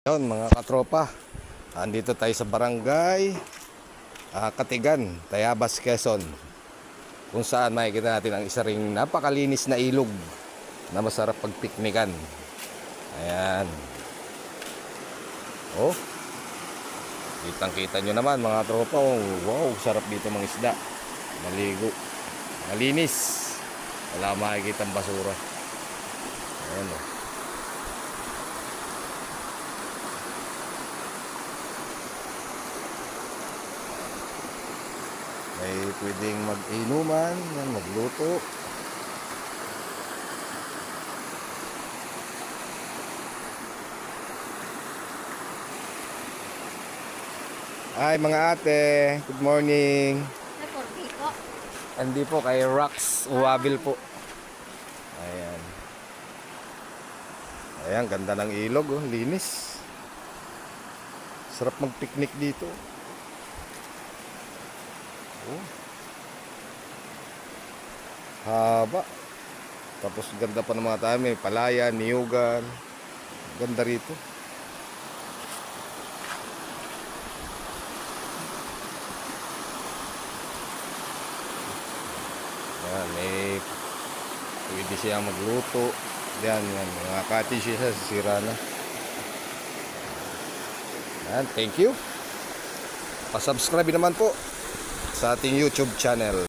Yun mga katropa, andito tayo sa barangay Katigan, Tayabas, Quezon, kung saan makikita natin ang isa ring napakalinis na ilog na masarap pagpiknikan. Ayan. Oh, kitang kita nyo naman mga tropa. Oh, wow, sarap dito mga isda, maligo, malinis, wala makikita ang basura. Ayan oh. May pwedeng mag-inuman, magluto. Ay mga ate, good morning. Andi po kay Rox Uwabil po. Ayan. Ayan, ganda ng ilog oh, linis. Sarap mag-picnic dito. Oh. Haba. Tapos ganda pa ng mga tayo, may palaya, niyugan. Ganda rito. Ayan, may pwede siya magluto. Yan, yan, mga cottage siya, sisira na. Ayan, thank you. Pa-subscribe naman po sa ating YouTube channel.